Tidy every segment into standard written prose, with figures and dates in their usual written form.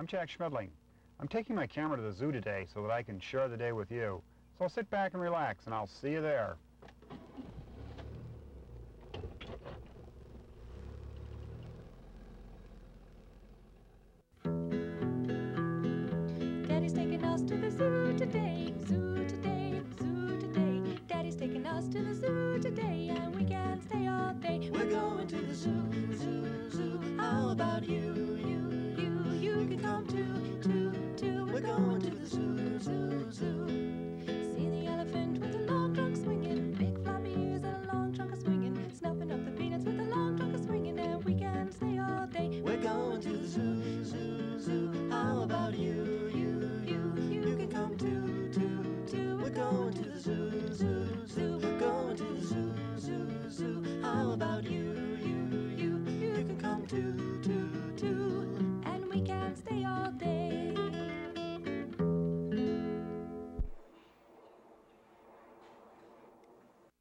I'm Jack Schmidling. I'm taking my camera to the zoo today so that I can share the day with you. So sit back and relax, and I'll see you there. Daddy's taking us to the zoo today, zoo today, zoo today. Daddy's taking us to the zoo today, and we can stay all day. We're going to the zoo, zoo, zoo. How about you, you can come too, too. We're going to the zoo, zoo, zoo. See the elephant with the long trunk swinging, big floppy ears and a long trunk swinging, snuffing up the peanuts with a long trunk swinging, and we can stay all day. We're going to the zoo, zoo, zoo. How about you, you can come too, too. We're going to the zoo, zoo, zoo. We're going to the zoo, zoo, zoo. How about you can come too, too. And we can stay all day.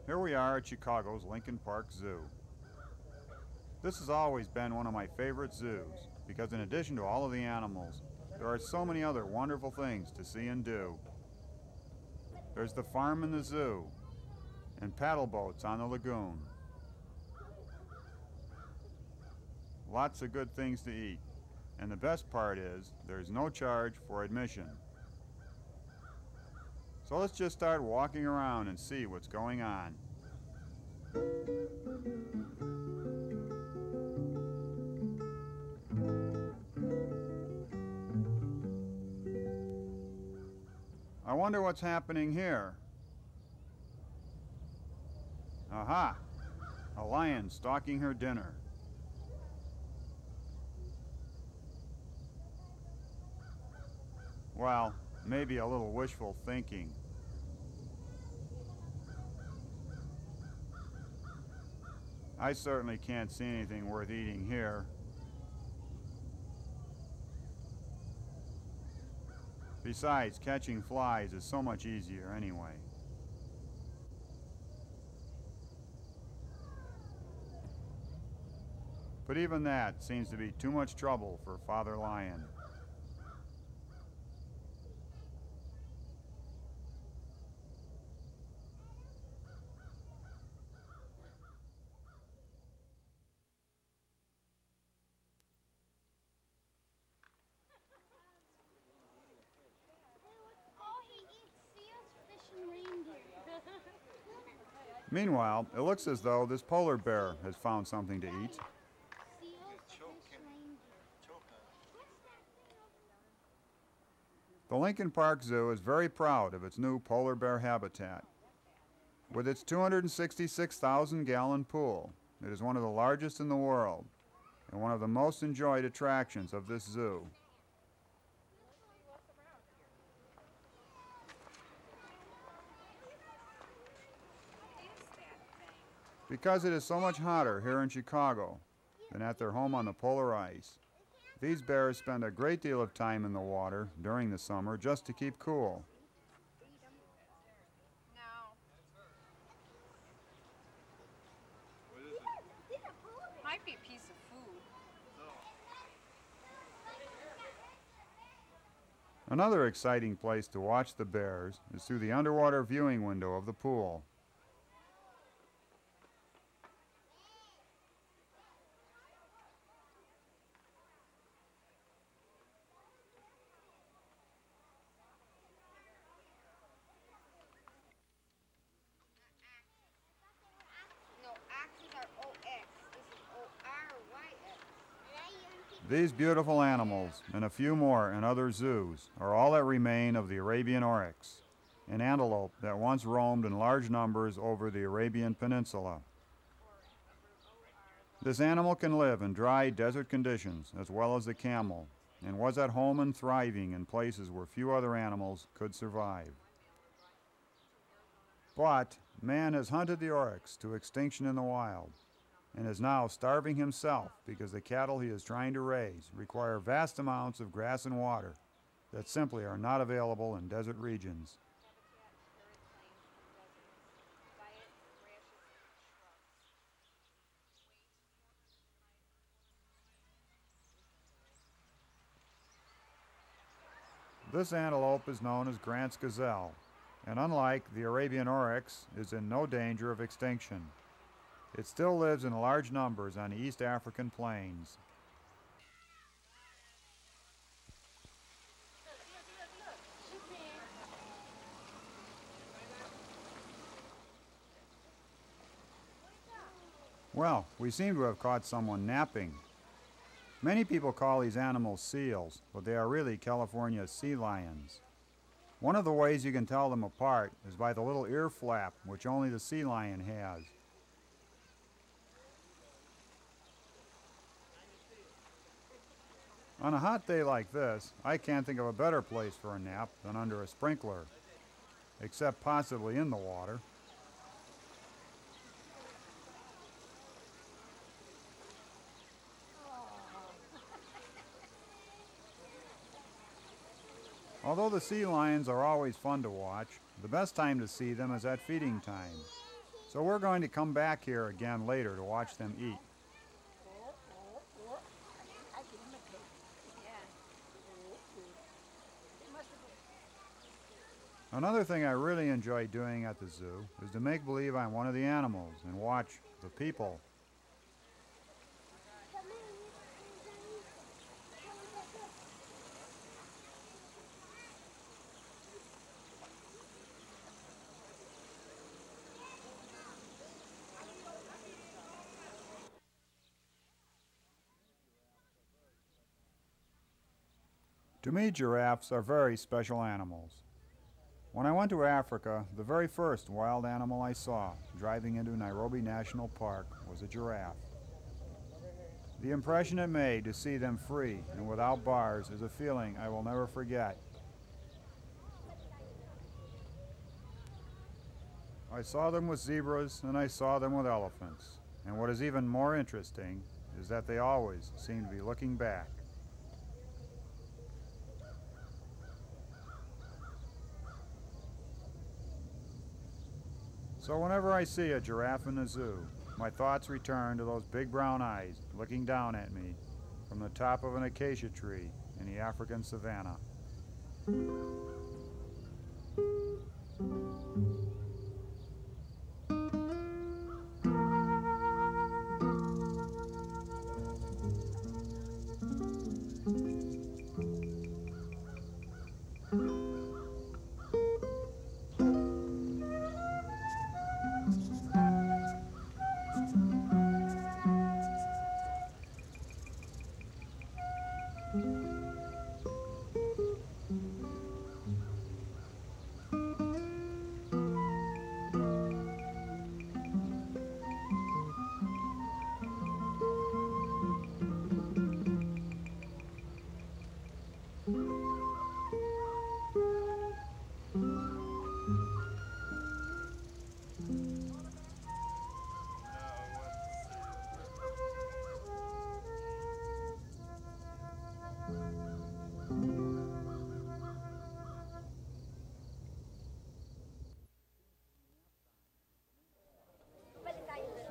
Here we are at Chicago's Lincoln Park Zoo. This has always been one of my favorite zoos because in addition to all of the animals, there are so many other wonderful things to see and do. There's the farm in the zoo and paddle boats on the lagoon. Lots of good things to eat. And the best part is there's no charge for admission. So let's just start walking around and see what's going on. I wonder what's happening here. Aha! A lion stalking her dinner. Well, maybe a little wishful thinking. I certainly can't see anything worth eating here. Besides, catching flies is so much easier anyway. But even that seems to be too much trouble for Father Lion. Meanwhile, it looks as though this polar bear has found something to eat. The Lincoln Park Zoo is very proud of its new polar bear habitat. With its 266,000-gallon pool, it is one of the largest in the world and one of the most enjoyed attractions of this zoo. Because it is so much hotter here in Chicago than at their home on the polar ice, these bears spend a great deal of time in the water during the summer just to keep cool. Might be a piece of food. Another exciting place to watch the bears is through the underwater viewing window of the pool. These beautiful animals, and a few more in other zoos, are all that remain of the Arabian oryx, an antelope that once roamed in large numbers over the Arabian Peninsula. This animal can live in dry desert conditions as well as the camel, and was at home and thriving in places where few other animals could survive. But man has hunted the oryx to extinction in the wild, and is now starving himself because the cattle he is trying to raise require vast amounts of grass and water that simply are not available in desert regions. This antelope is known as Grant's gazelle, and unlike the Arabian oryx, is in no danger of extinction. It still lives in large numbers on the East African plains. Well, we seem to have caught someone napping. Many people call these animals seals, but they are really California sea lions. One of the ways you can tell them apart is by the little ear flap which only the sea lion has. On a hot day like this, I can't think of a better place for a nap than under a sprinkler, except possibly in the water. Although the sea lions are always fun to watch, the best time to see them is at feeding time. So we're going to come back here again later to watch them eat. Another thing I really enjoy doing at the zoo is to make believe I'm one of the animals and watch the people. To me, giraffes are very special animals. When I went to Africa, the very first wild animal I saw driving into Nairobi National Park was a giraffe. The impression it made to see them free and without bars is a feeling I will never forget. I saw them with zebras and I saw them with elephants. And what is even more interesting is that they always seem to be looking back. So whenever I see a giraffe in the zoo, my thoughts return to those big brown eyes looking down at me from the top of an acacia tree in the African savanna.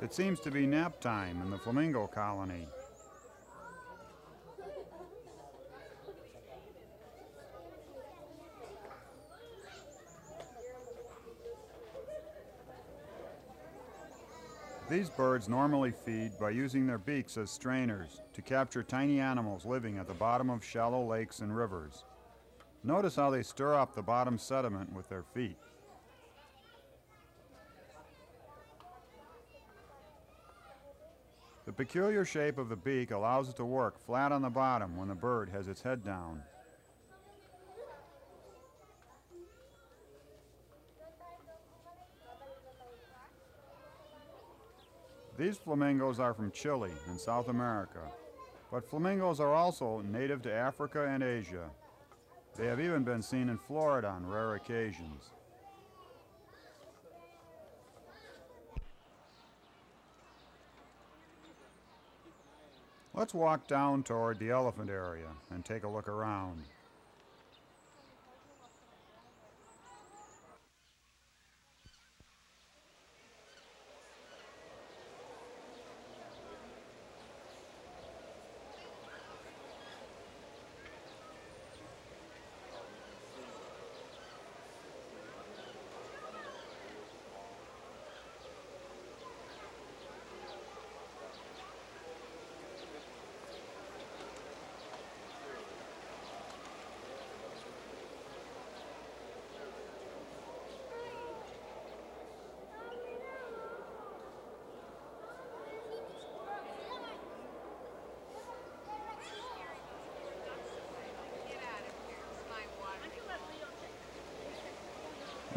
It seems to be nap time in the flamingo colony. These birds normally feed by using their beaks as strainers to capture tiny animals living at the bottom of shallow lakes and rivers. Notice how they stir up the bottom sediment with their feet. The peculiar shape of the beak allows it to work flat on the bottom when the bird has its head down. These flamingos are from Chile in South America, but flamingos are also native to Africa and Asia. They have even been seen in Florida on rare occasions. Let's walk down toward the elephant area and take a look around.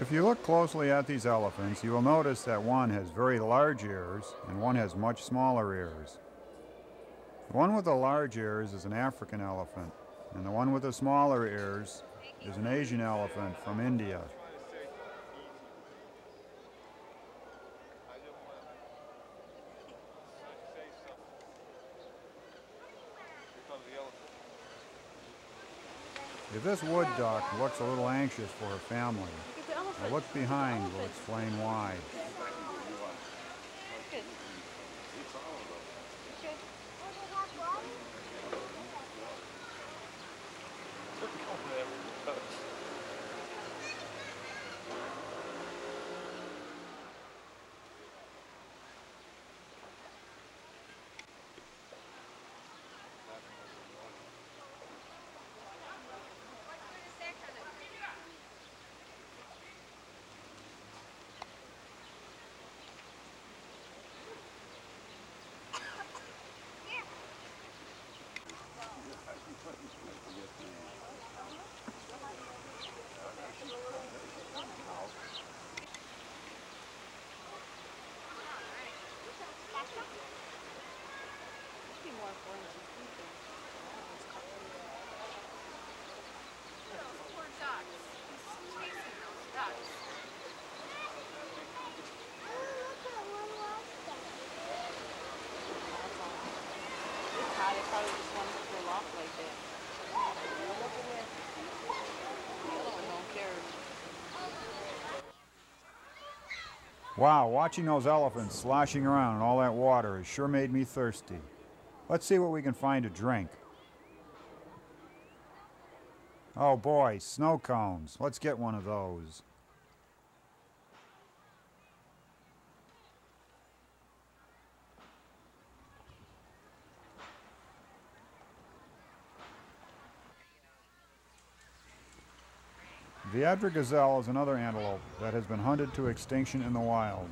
If you look closely at these elephants, you will notice that one has very large ears and one has much smaller ears. The one with the large ears is an African elephant, and the one with the smaller ears is an Asian elephant from India. If this wood duck looks a little anxious for her family, a look behind will explain why. Wow, watching those elephants sloshing around in all that water has sure made me thirsty. Let's see what we can find to drink. Oh boy, snow cones. Let's get one of those. The Adra gazelle is another antelope that has been hunted to extinction in the wild.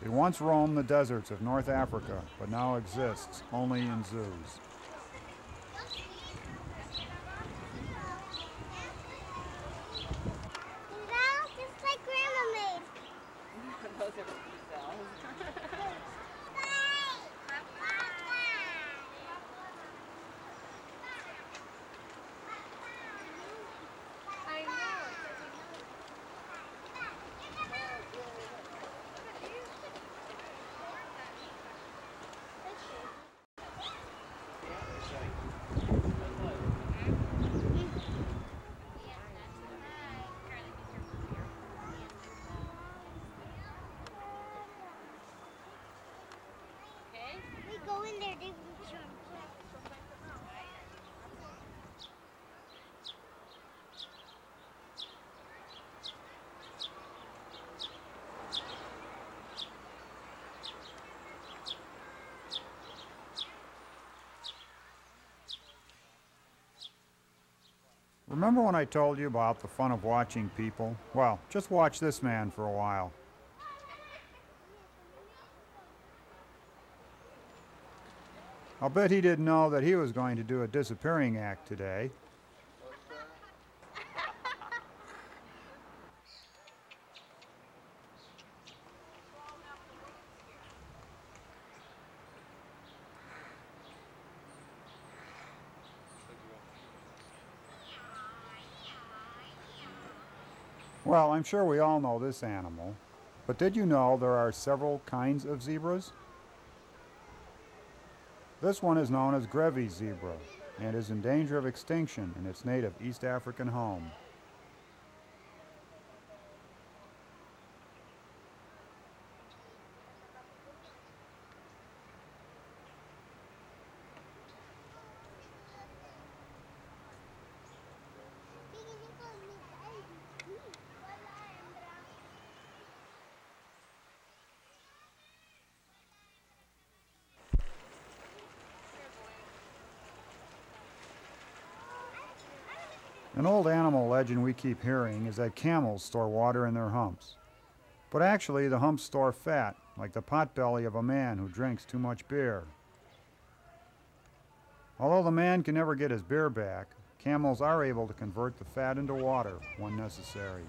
It once roamed the deserts of North Africa, but now exists only in zoos. Just like Grandma made. Those are gazelles. I know. We go in there, they will jump. Remember when I told you about the fun of watching people? Well, just watch this man for a while. I'll bet he didn't know that he was going to do a disappearing act today. Well, I'm sure we all know this animal, but did you know there are several kinds of zebras? This one is known as Grevy's zebra and is in danger of extinction in its native East African home. An old animal legend we keep hearing is that camels store water in their humps. But actually, the humps store fat, like the potbelly of a man who drinks too much beer. Although the man can never get his beer back, camels are able to convert the fat into water when necessary.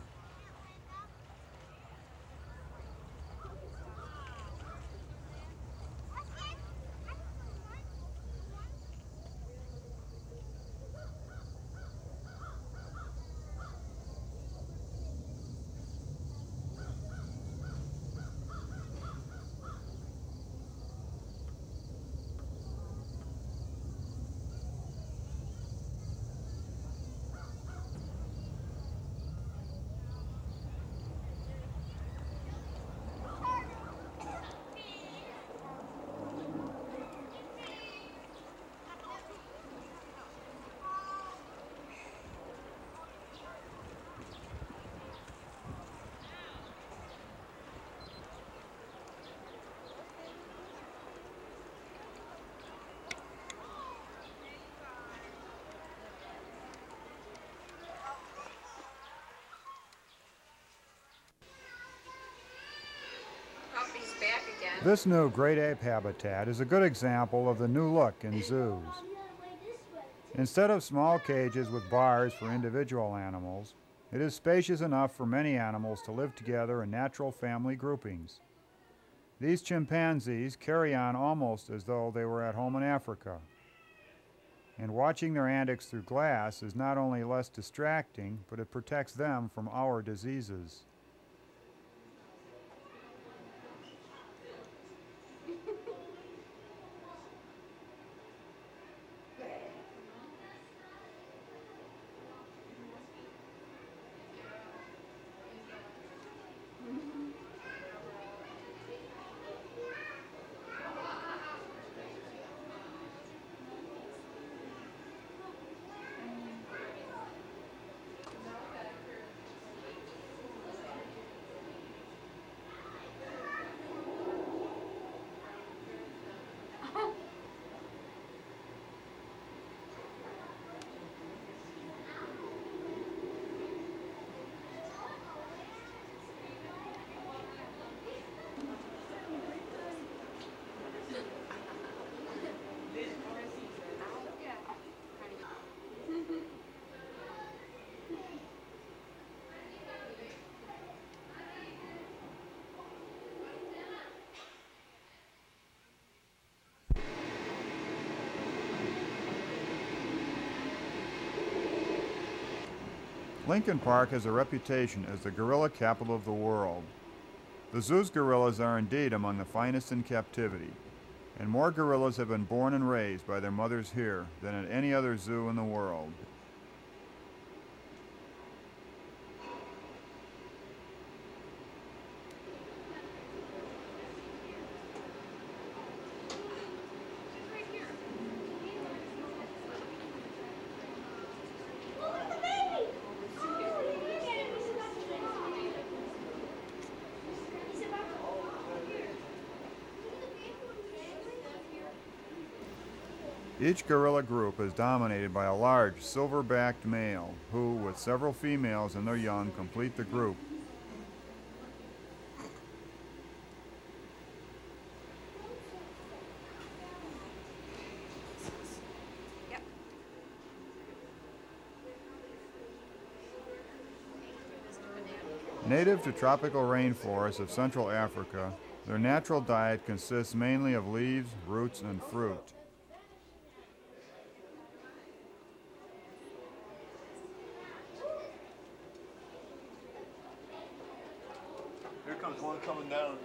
This new great ape habitat is a good example of the new look in zoos. Instead of small cages with bars for individual animals, it is spacious enough for many animals to live together in natural family groupings. These chimpanzees carry on almost as though they were at home in Africa. And watching their antics through glass is not only less distracting, but it protects them from our diseases. Lincoln Park has a reputation as the gorilla capital of the world. The zoo's gorillas are indeed among the finest in captivity, and more gorillas have been born and raised by their mothers here than at any other zoo in the world. Each gorilla group is dominated by a large silver-backed male who, with several females and their young, complete the group. Native to tropical rainforests of Central Africa, their natural diet consists mainly of leaves, roots, and fruit. Here comes one coming down.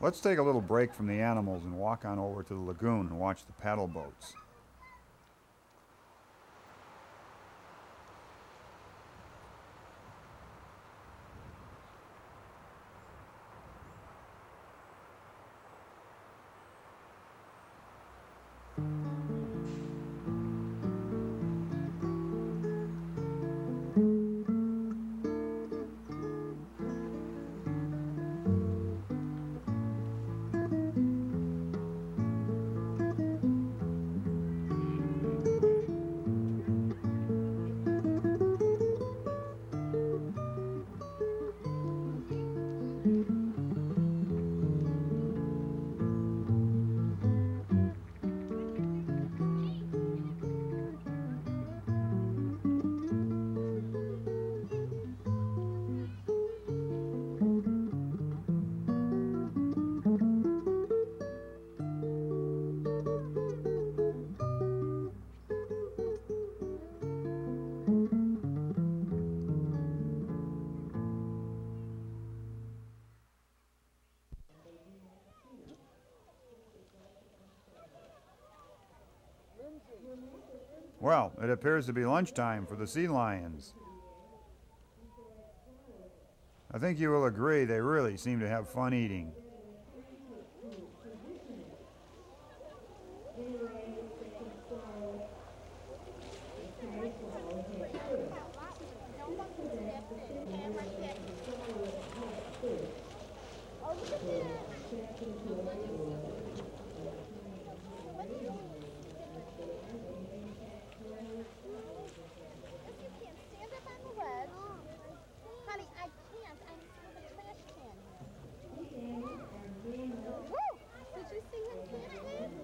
Let's take a little break from the animals and walk on over to the lagoon and watch the paddle boats. Well, it appears to be lunchtime for the sea lions. I think you will agree they really seem to have fun eating. Honey, I can't. I'm with a trash can here. Woo! Did you see him kissing?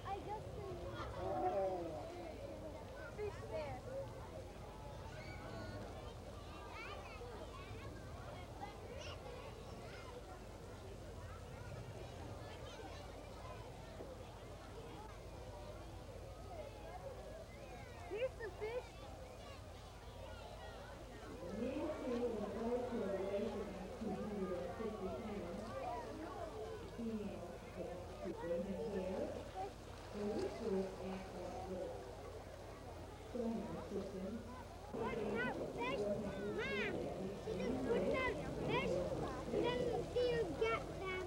I just fish there. Here's the fish. Putting out fish, Mom. She just putting out fish. Then the seal get them.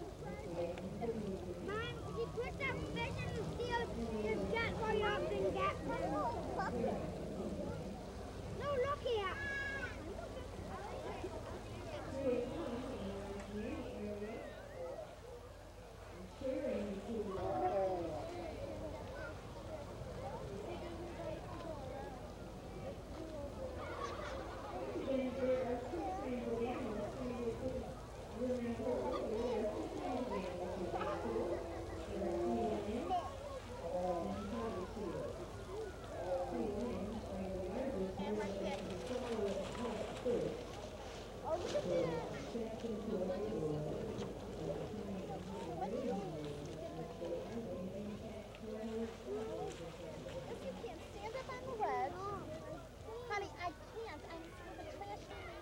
Mom, she puts out fish and the seal just get right up and get them. No, look here. Honey, I can't. I'm with a trash can.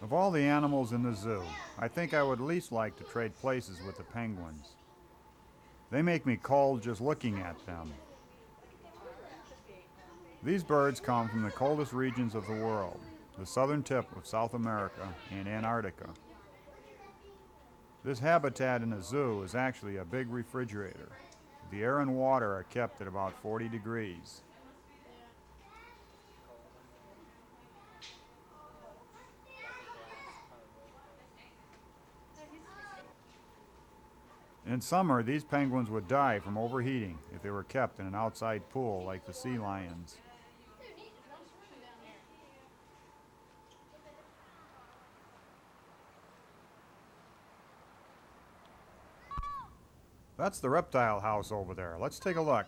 Of all the animals in the zoo, I think I would least like to trade places with the penguins. They make me cold just looking at them. These birds come from the coldest regions of the world, the southern tip of South America and Antarctica. This habitat in a zoo is actually a big refrigerator. The air and water are kept at about 40 degrees. In summer, these penguins would die from overheating if they were kept in an outside pool like the sea lions. That's the reptile house over there. Let's take a look.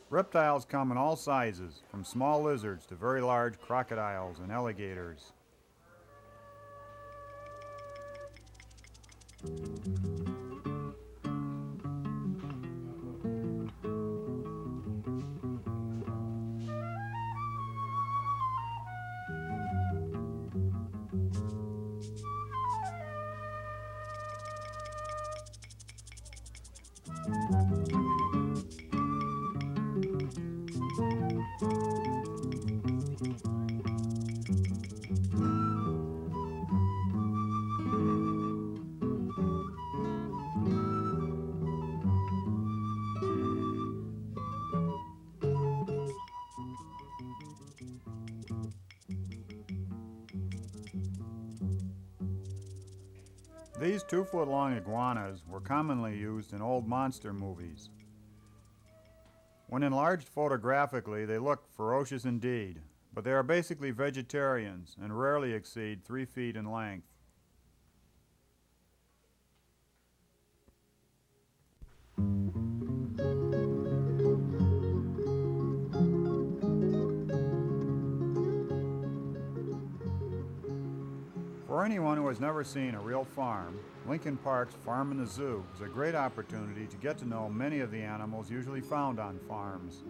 Reptiles come in all sizes, from small lizards to very large crocodiles and alligators. These 2-foot-long iguanas were commonly used in old monster movies. When enlarged photographically, they look ferocious indeed, but they are basically vegetarians and rarely exceed 3 feet in length. For anyone who has never seen a real farm, Lincoln Park's Farm in the Zoo is a great opportunity to get to know many of the animals usually found on farms.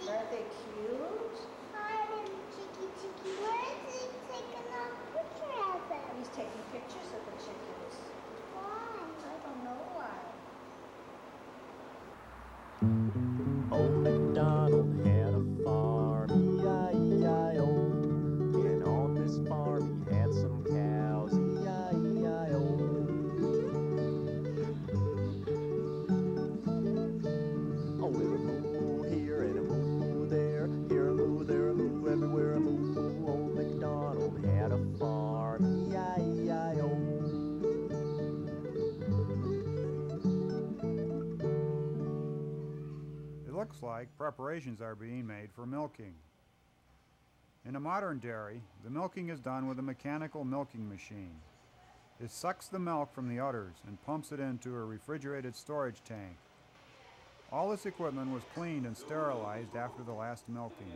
Aren't they cute? Hi, little Chicky Chicky. Where is he taking a picture of them? He's taking pictures of the chickens. Why? I don't know why. Old MacDonald had a farm, E-I-E-I-O. And on this farm he had some cows, E-I-E-I-O. Oh, with a moo here and a moo there, here a moo, there a moo, everywhere a moo. Old MacDonald had a farm, E-I-E-I-O. It looks like preparations are being made for milking. In a modern dairy, the milking is done with a mechanical milking machine. It sucks the milk from the udders and pumps it into a refrigerated storage tank. All this equipment was cleaned and sterilized after the last milking.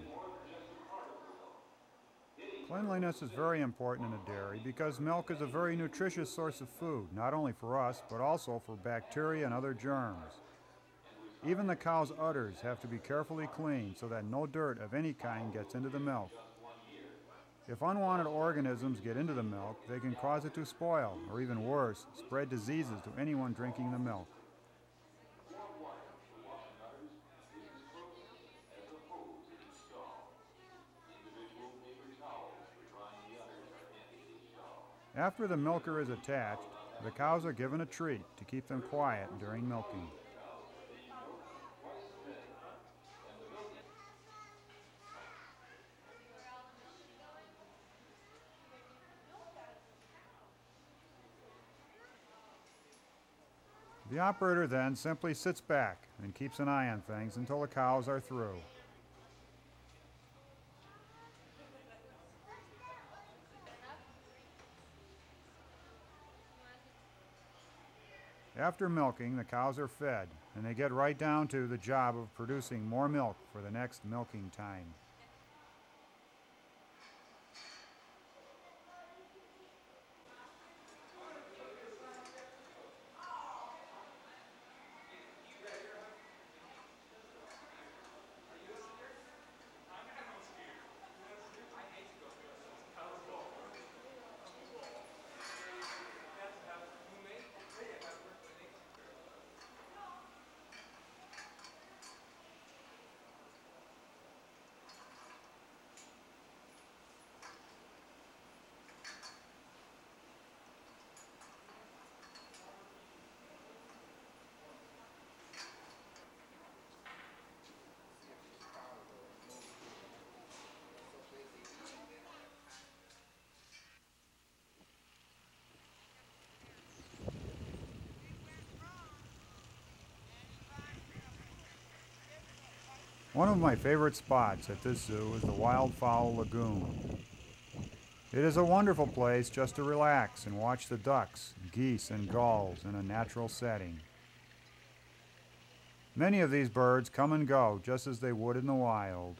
Cleanliness is very important in a dairy because milk is a very nutritious source of food, not only for us, but also for bacteria and other germs. Even the cow's udders have to be carefully cleaned so that no dirt of any kind gets into the milk. If unwanted organisms get into the milk, they can cause it to spoil, or even worse, spread diseases to anyone drinking the milk. After the milker is attached, the cows are given a treat to keep them quiet during milking. The operator then simply sits back and keeps an eye on things until the cows are through. After milking, the cows are fed, and they get right down to the job of producing more milk for the next milking time. One of my favorite spots at this zoo is the Wildfowl Lagoon. It is a wonderful place just to relax and watch the ducks, geese, and gulls in a natural setting. Many of these birds come and go just as they would in the wild.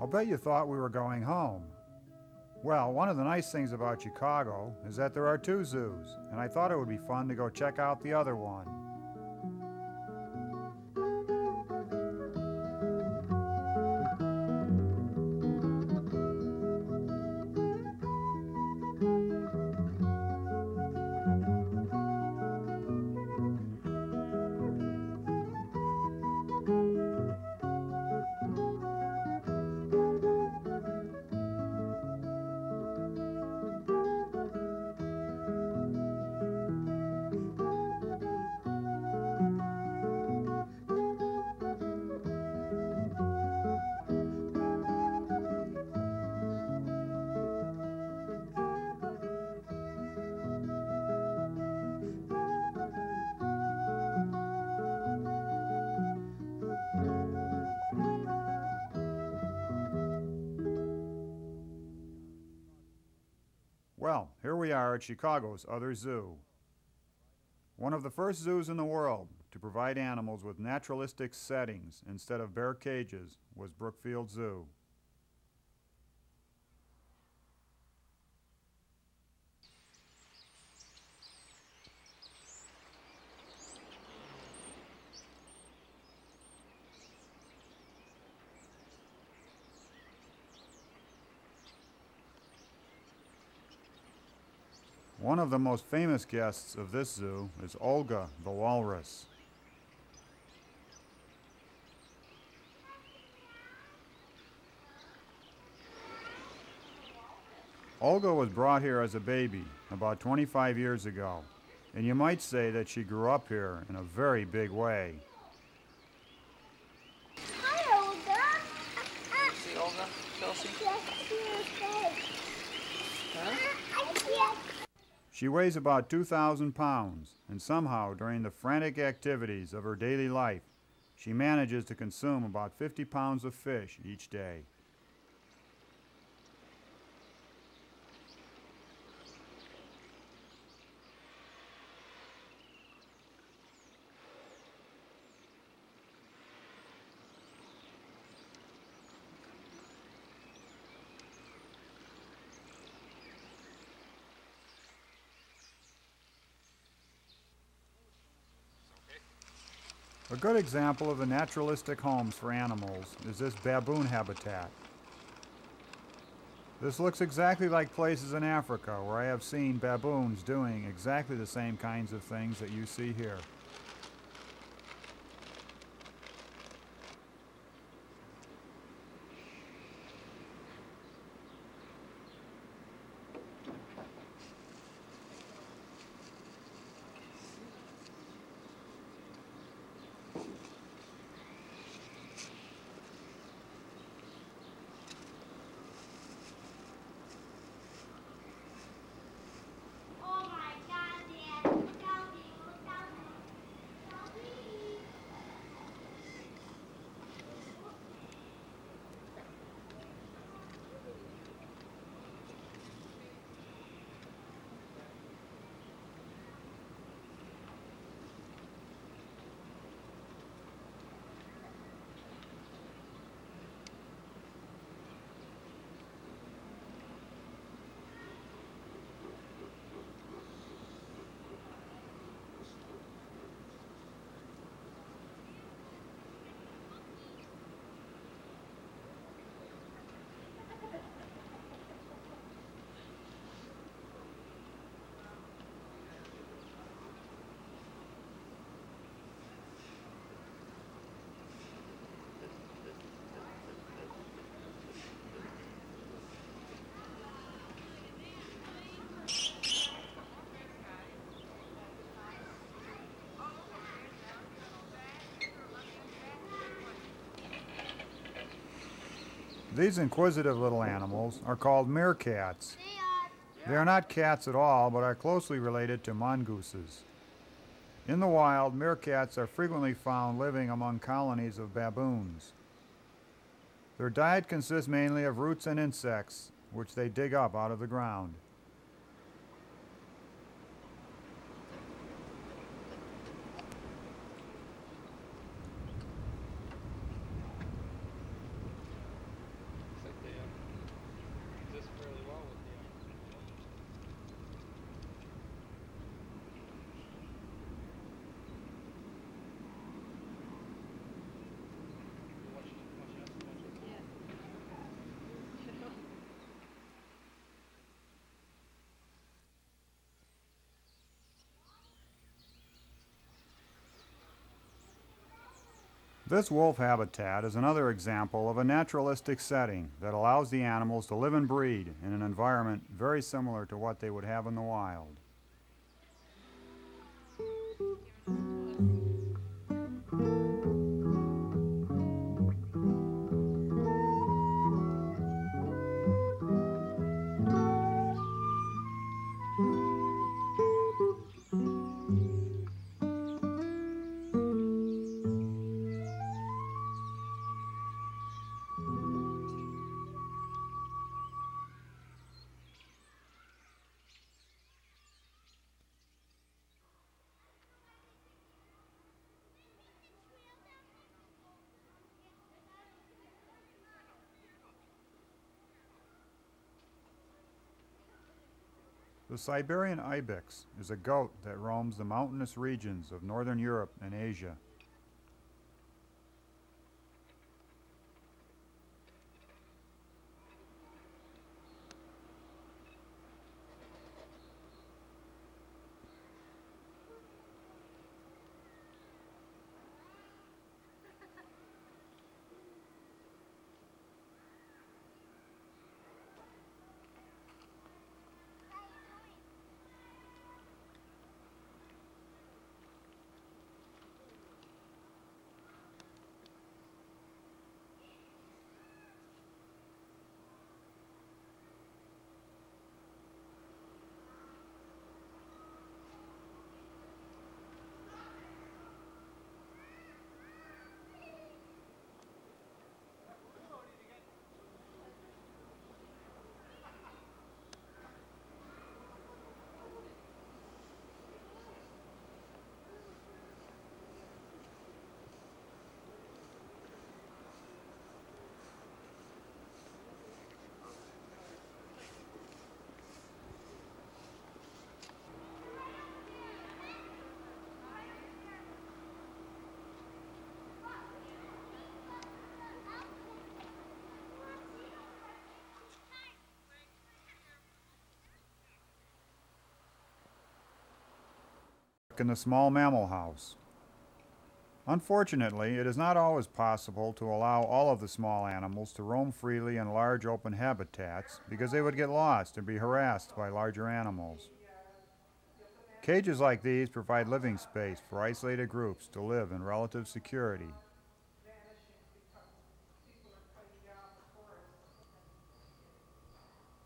I'll bet you thought we were going home. Well, one of the nice things about Chicago is that there are two zoos, and I thought it would be fun to go check out the other one. Well, here we are at Chicago's other zoo. One of the first zoos in the world to provide animals with naturalistic settings instead of bare cages was Brookfield Zoo. One of the most famous guests of this zoo is Olga the walrus. Olga was brought here as a baby about 25 years ago, and you might say that she grew up here in a very big way. Hi, Olga. See Olga, Chelsea? Yes, Huh? I can't. She weighs about 2,000 pounds, and somehow during the frantic activities of her daily life, she manages to consume about 50 pounds of fish each day. A good example of the naturalistic homes for animals is this baboon habitat. This looks exactly like places in Africa where I have seen baboons doing exactly the same kinds of things that you see here. Oh my God, Dad! Look down there! Look down there! Sorry. These inquisitive little animals are called meerkats. They are. They are not cats at all, but are closely related to mongooses. In the wild, meerkats are frequently found living among colonies of baboons. Their diet consists mainly of roots and insects, which they dig up out of the ground. Looks like they exist fairly well with the This wolf habitat is another example of a naturalistic setting that allows the animals to live and breed in an environment very similar to what they would have in the wild. The Siberian ibex is a goat that roams the mountainous regions of northern Europe and Asia. in the small mammal house. Unfortunately, it is not always possible to allow all of the small animals to roam freely in large open habitats because they would get lost and be harassed by larger animals. Cages like these provide living space for isolated groups to live in relative security.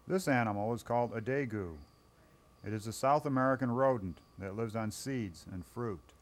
This animal is called a dagu. It is a South American rodent that lives on seeds and fruit.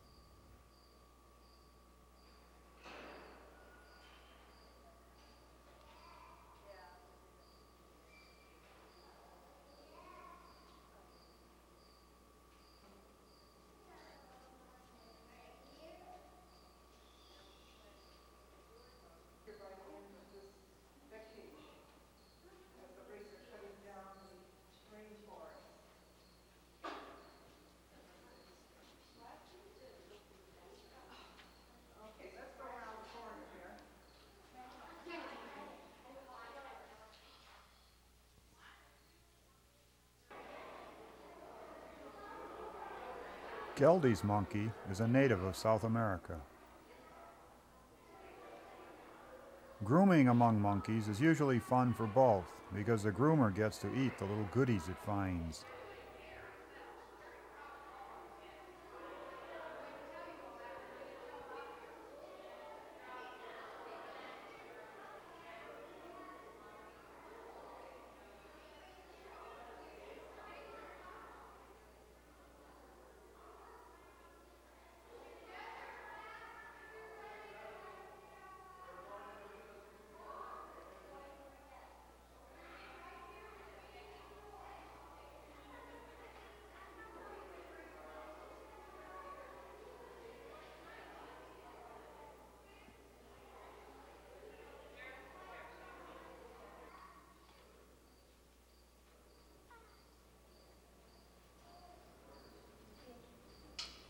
Geldy's monkey is a native of South America. Grooming among monkeys is usually fun for both because the groomer gets to eat the little goodies it finds.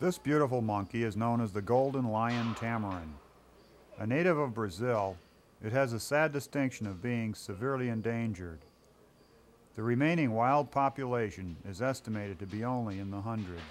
This beautiful monkey is known as the golden lion tamarin. A native of Brazil, it has the sad distinction of being severely endangered. The remaining wild population is estimated to be only in the hundreds.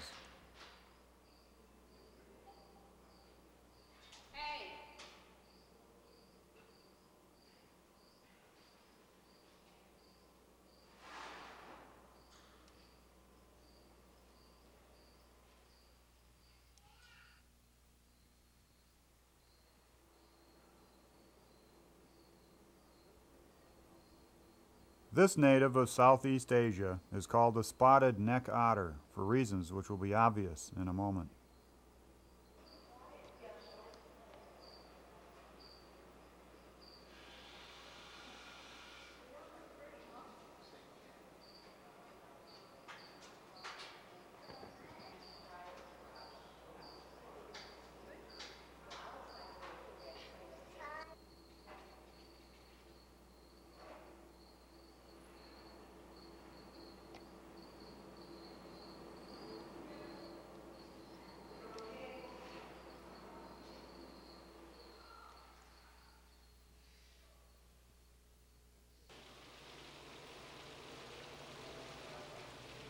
This native of Southeast Asia is called the spotted neck otter for reasons which will be obvious in a moment.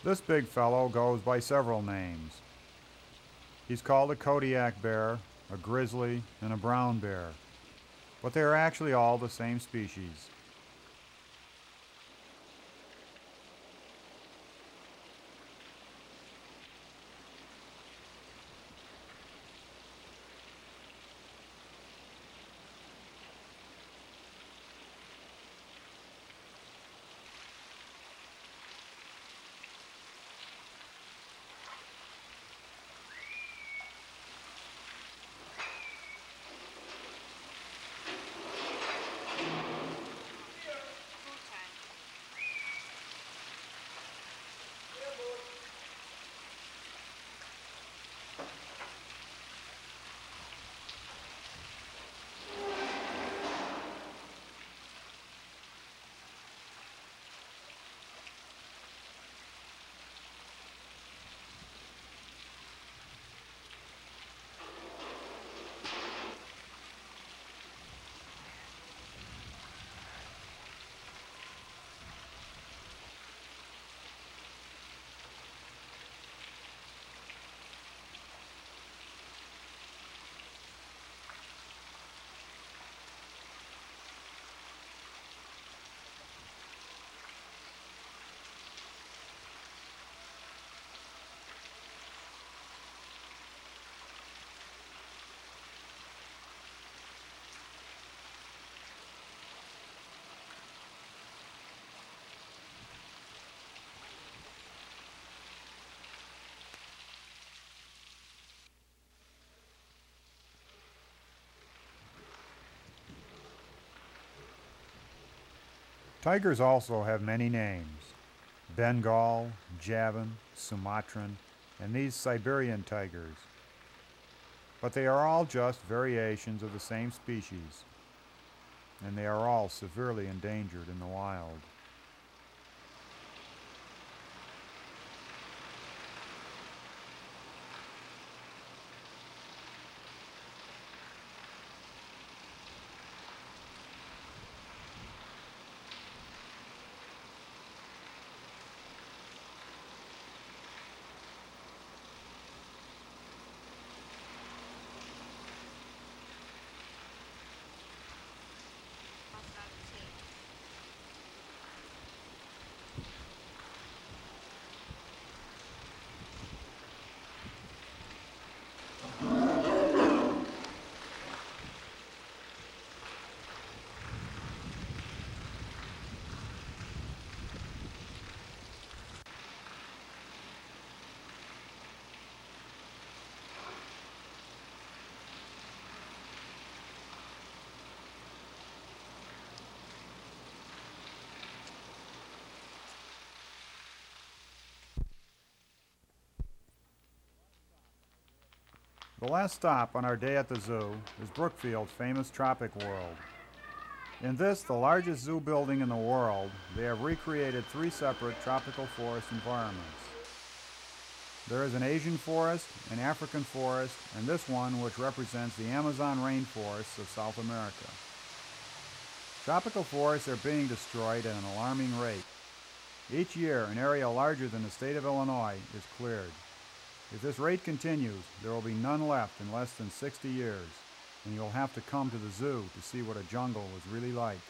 This big fellow goes by several names. He's called a Kodiak bear, a grizzly, and a brown bear, but they are actually all the same species. Tigers also have many names: Bengal, Javan, Sumatran, and these Siberian tigers. But they are all just variations of the same species, and they are all severely endangered in the wild. The last stop on our day at the zoo is Brookfield's famous Tropic World. In this, the largest zoo building in the world, they have recreated 3 separate tropical forest environments. There is an Asian forest, an African forest, and this one which represents the Amazon rainforests of South America. Tropical forests are being destroyed at an alarming rate. Each year, an area larger than the state of Illinois is cleared. If this rate continues, there will be none left in less than 60 years, and you'll have to come to the zoo to see what a jungle was really like.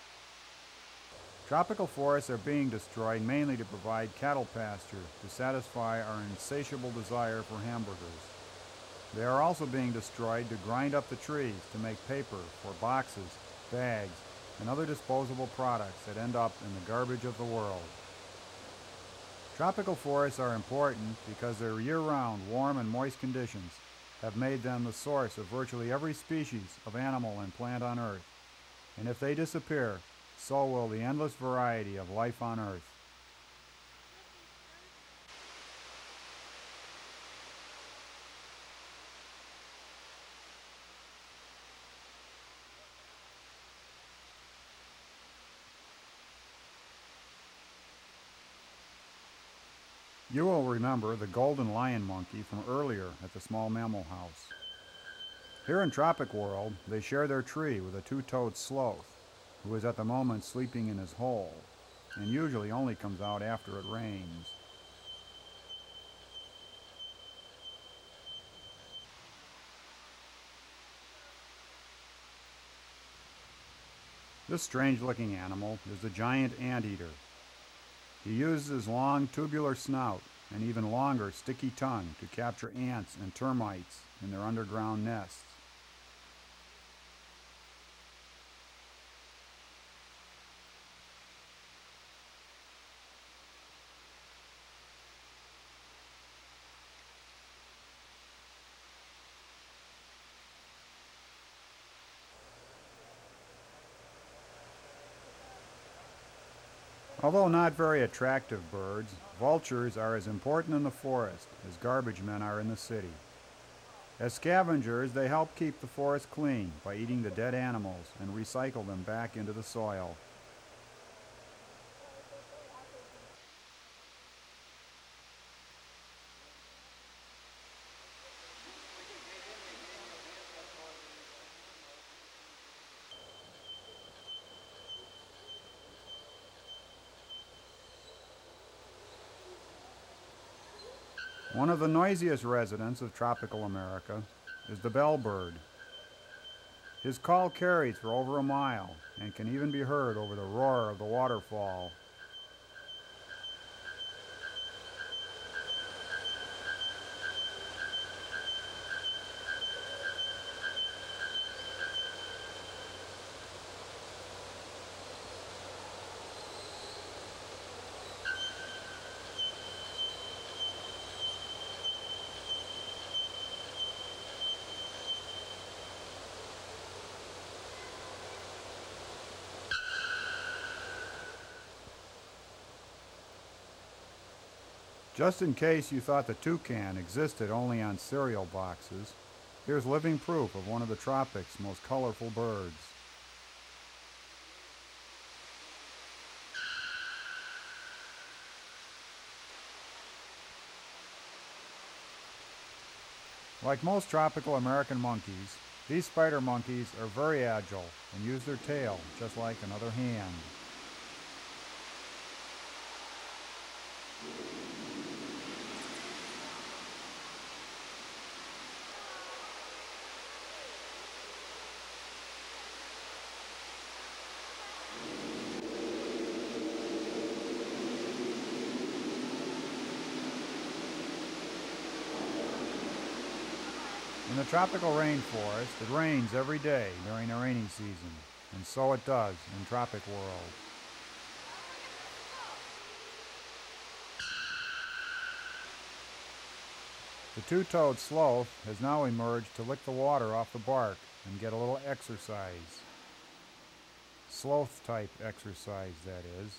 Tropical forests are being destroyed mainly to provide cattle pasture to satisfy our insatiable desire for hamburgers. They are also being destroyed to grind up the trees to make paper for boxes, bags, and other disposable products that end up in the garbage of the world. Tropical forests are important because their year-round warm and moist conditions have made them the source of virtually every species of animal and plant on Earth. And if they disappear, so will the endless variety of life on Earth. You will remember the golden lion monkey from earlier at the small mammal house. Here in Tropic World, they share their tree with a 2-toed sloth, who is at the moment sleeping in his hole, and usually only comes out after it rains. This strange-looking animal is the giant anteater. He uses his long tubular snout and even longer sticky tongue to capture ants and termites in their underground nests. Although not very attractive birds, vultures are as important in the forest as garbage men are in the city. As scavengers, they help keep the forest clean by eating the dead animals and recycle them back into the soil. One of the noisiest residents of tropical America is the bellbird. His call carries for over a mile and can even be heard over the roar of the waterfall. Just in case you thought the toucan existed only on cereal boxes, here's living proof of one of the tropics' most colorful birds. Like most tropical American monkeys, these spider monkeys are very agile and use their tail just like another hand. In the tropical rainforest, it rains every day during the rainy season, and so it does in Tropic World. The two-toed sloth has now emerged to lick the water off the bark and get a little exercise. Sloth-type exercise, that is.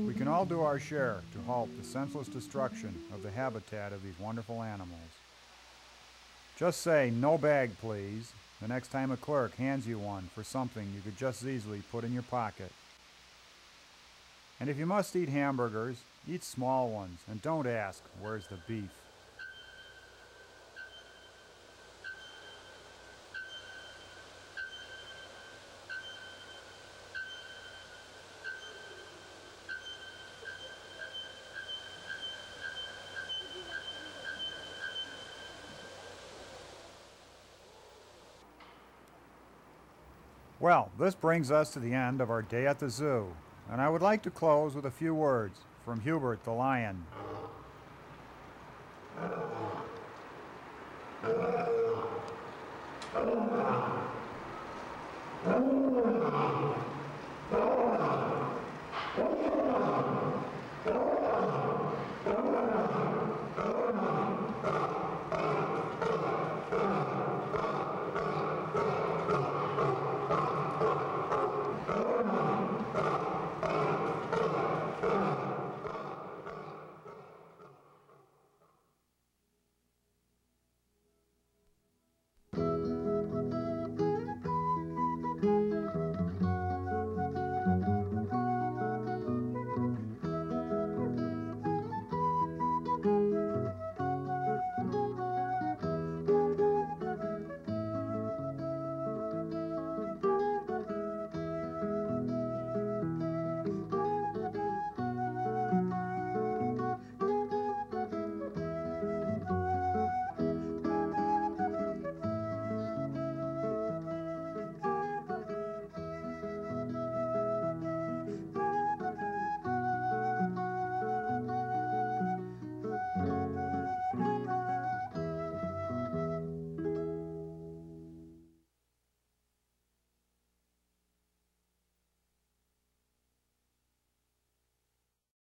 We can all do our share to halt the senseless destruction of the habitat of these wonderful animals. Just say, "No bag, please," the next time a clerk hands you one for something you could just as easily put in your pocket. And if you must eat hamburgers, eat small ones, and don't ask, "Where's the beef?" Well, this brings us to the end of our day at the zoo, and I would like to close with a few words from Hubert the lion.